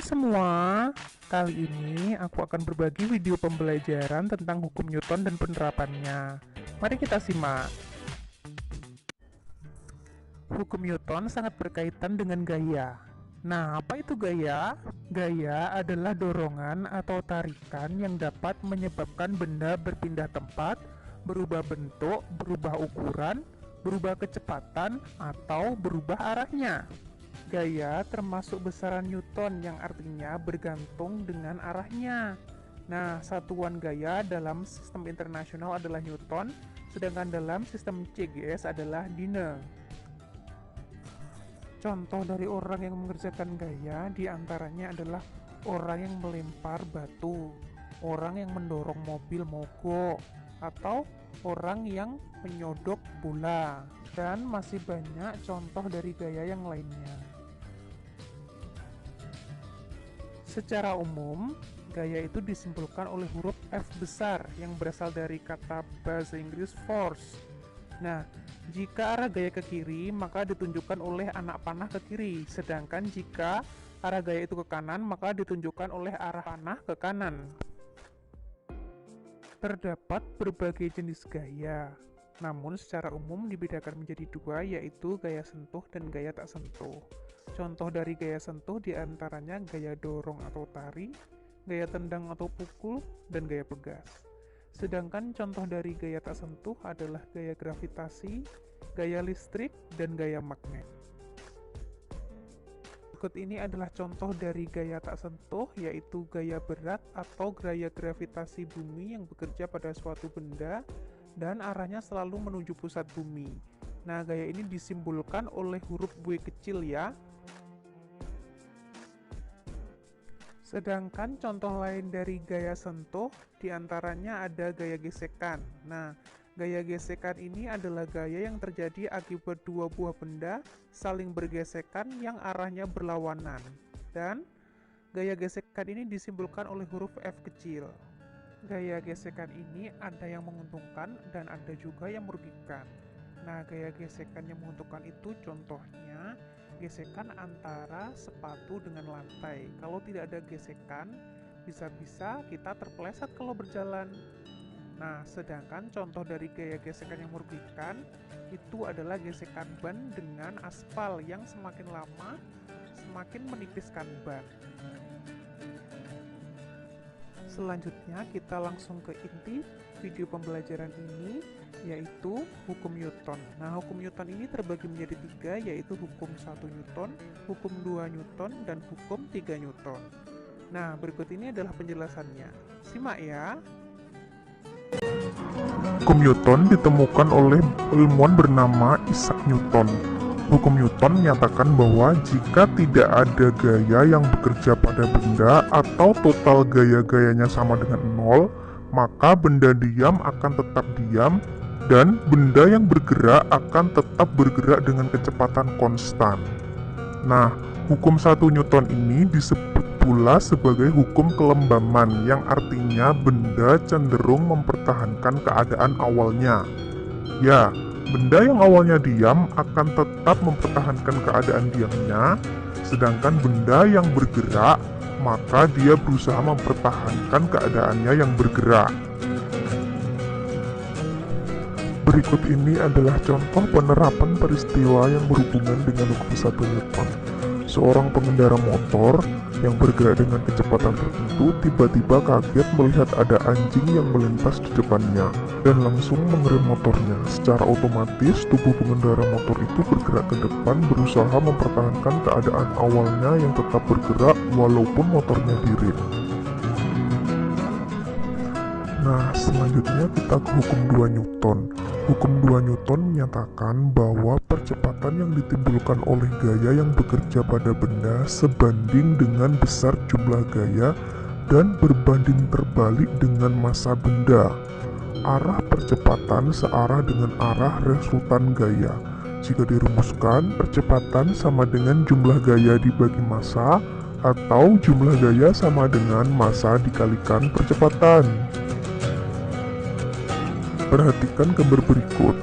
semua, kali ini aku akan berbagi video pembelajaran tentang hukum Newton dan penerapannya. Mari kita simak. Hukum Newton sangat berkaitan dengan gaya. Nah, apa itu gaya? Gaya adalah dorongan atau tarikan yang dapat menyebabkan benda berpindah tempat, berubah bentuk, berubah ukuran, berubah kecepatan, atau berubah arahnya. Gaya termasuk besaran Newton yang artinya bergantung dengan arahnya. Nah, satuan gaya dalam sistem internasional adalah Newton, sedangkan dalam sistem CGS adalah Dine. Contoh dari orang yang mengerjakan gaya diantaranya adalah orang yang melempar batu, orang yang mendorong mobil mogok, atau orang yang menyodok bola, dan masih banyak contoh dari gaya yang lainnya. Secara umum, gaya itu disimpulkan oleh huruf F besar yang berasal dari kata bahasa Inggris force. Nah, jika arah gaya ke kiri, maka ditunjukkan oleh anak panah ke kiri, sedangkan jika arah gaya itu ke kanan, maka ditunjukkan oleh arah panah ke kanan. Terdapat berbagai jenis gaya, namun secara umum dibedakan menjadi dua, yaitu gaya sentuh dan gaya tak sentuh. Contoh dari gaya sentuh diantaranya gaya dorong atau tari, gaya tendang atau pukul, dan gaya pegas. Sedangkan contoh dari gaya tak sentuh adalah gaya gravitasi, gaya listrik, dan gaya magnet. Berikut ini adalah contoh dari gaya tak sentuh, yaitu gaya berat atau gaya gravitasi bumi yang bekerja pada suatu benda dan arahnya selalu menuju pusat bumi. Nah, gaya ini disimbolkan oleh huruf W kecil ya. Sedangkan contoh lain dari gaya sentuh, diantaranya ada gaya gesekan. Nah, gaya gesekan ini adalah gaya yang terjadi akibat dua buah benda saling bergesekan yang arahnya berlawanan. Dan gaya gesekan ini disimbolkan oleh huruf F kecil. Gaya gesekan ini ada yang menguntungkan dan ada juga yang merugikan. Nah, gaya gesekan yang menguntungkan itu contohnya gesekan antara sepatu dengan lantai. Kalau tidak ada gesekan, bisa-bisa kita terpeleset kalau berjalan. Nah, sedangkan contoh dari gaya gesekan yang merugikan itu adalah gesekan ban dengan aspal yang semakin lama semakin menipiskan ban. Selanjutnya kita langsung ke inti video pembelajaran ini, yaitu hukum Newton. Nah, hukum Newton ini terbagi menjadi tiga, yaitu hukum 1 Newton, hukum 2 Newton, dan hukum 3 Newton. Nah, berikut ini adalah penjelasannya. Simak ya. Hukum Newton ditemukan oleh ilmuwan bernama Isaac Newton. Hukum Newton menyatakan bahwa jika tidak ada gaya yang bekerja pada benda atau total gaya-gayanya sama dengan 0, maka benda diam akan tetap diam dan benda yang bergerak akan tetap bergerak dengan kecepatan konstan. Nah, hukum 1 Newton ini disebut pula sebagai hukum kelembaman, yang artinya benda cenderung mempertahankan keadaan awalnya. Ya, benda yang awalnya diam akan tetap mempertahankan keadaan diamnya, sedangkan benda yang bergerak, maka dia berusaha mempertahankan keadaannya yang bergerak. Berikut ini adalah contoh penerapan peristiwa yang berhubungan dengan hukum 1 Newton. Seorang pengendara motor yang bergerak dengan kecepatan tertentu tiba-tiba kaget melihat ada anjing yang melintas di depannya dan langsung mengerem motornya. Secara otomatis tubuh pengendara motor itu bergerak ke depan, berusaha mempertahankan keadaan awalnya yang tetap bergerak walaupun motornya direm. Nah, selanjutnya kita ke hukum 2 Newton. Hukum 2 Newton menyatakan bahwa percepatan yang ditimbulkan oleh gaya yang bekerja pada benda sebanding dengan besar jumlah gaya dan berbanding terbalik dengan massa benda. Arah percepatan searah dengan arah resultan gaya. Jika dirumuskan, percepatan sama dengan jumlah gaya dibagi massa, atau jumlah gaya sama dengan massa dikalikan percepatan. Perhatikan gambar berikut.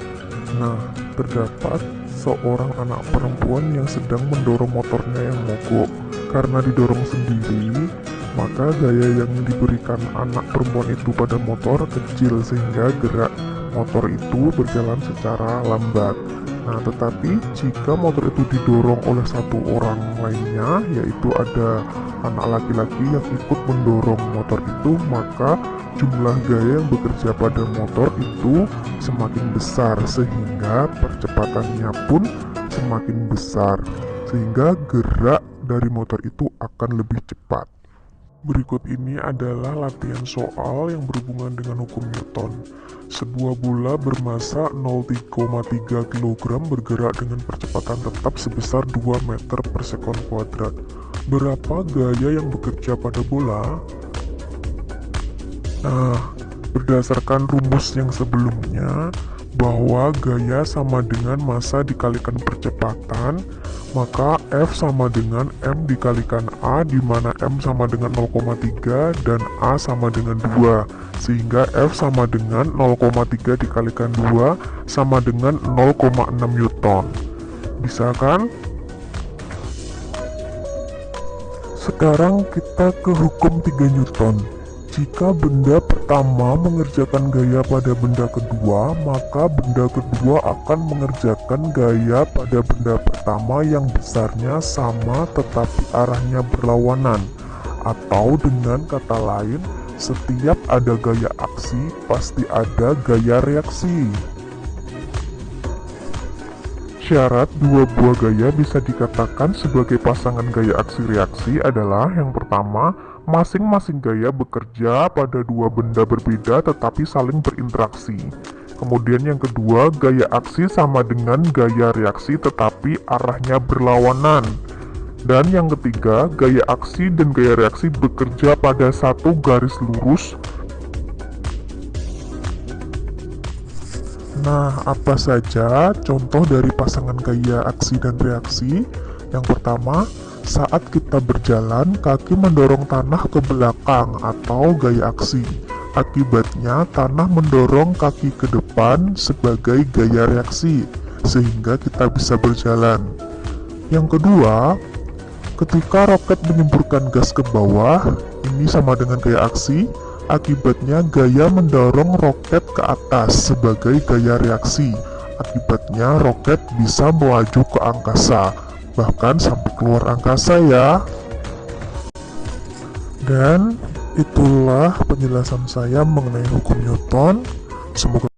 Nah, terdapat seorang anak perempuan yang sedang mendorong motornya yang mogok. Karena didorong sendiri, maka gaya yang diberikan anak perempuan itu pada motor kecil sehingga gerak motor itu berjalan secara lambat. Nah, tetapi jika motor itu didorong oleh satu orang lainnya, yaitu ada anak laki-laki yang ikut mendorong motor itu, maka jumlah gaya yang bekerja pada motor itu semakin besar sehingga percepatannya pun semakin besar, sehingga gerak dari motor itu akan lebih cepat. Berikut ini adalah latihan soal yang berhubungan dengan hukum Newton. Sebuah bola bermasa 0,3 kg bergerak dengan percepatan tetap sebesar 2 meter per sekon kuadrat. Berapa gaya yang bekerja pada bola? Nah, berdasarkan rumus yang sebelumnya, bahwa gaya sama dengan massa dikalikan percepatan, maka F sama dengan M dikalikan A, di mana M sama dengan 0,3 dan A sama dengan 2, sehingga F sama dengan 0,3 dikalikan 2 sama dengan 0,6 Newton. Bisa kan? Sekarang kita ke hukum 3 Newton. Jika benda pertama mengerjakan gaya pada benda kedua, maka benda kedua akan mengerjakan gaya pada benda pertama yang besarnya sama tetapi arahnya berlawanan. Atau dengan kata lain, setiap ada gaya aksi, pasti ada gaya reaksi. Syarat dua buah gaya bisa dikatakan sebagai pasangan gaya aksi-reaksi adalah yang pertama, masing-masing gaya bekerja pada dua benda berbeda tetapi saling berinteraksi. Kemudian yang kedua, gaya aksi sama dengan gaya reaksi tetapi arahnya berlawanan. Dan yang ketiga, gaya aksi dan gaya reaksi bekerja pada satu garis lurus. Nah, apa saja contoh dari pasangan gaya aksi dan reaksi? Yang pertama, saat kita berjalan, kaki mendorong tanah ke belakang atau gaya aksi. Akibatnya, tanah mendorong kaki ke depan sebagai gaya reaksi, sehingga kita bisa berjalan. Yang kedua, ketika roket menyemburkan gas ke bawah, ini sama dengan gaya aksi. Akibatnya gaya mendorong roket ke atas sebagai gaya reaksi. Akibatnya roket bisa melaju ke angkasa, bahkan sampai keluar angkasa ya. Dan itulah penjelasan saya mengenai hukum Newton. Semoga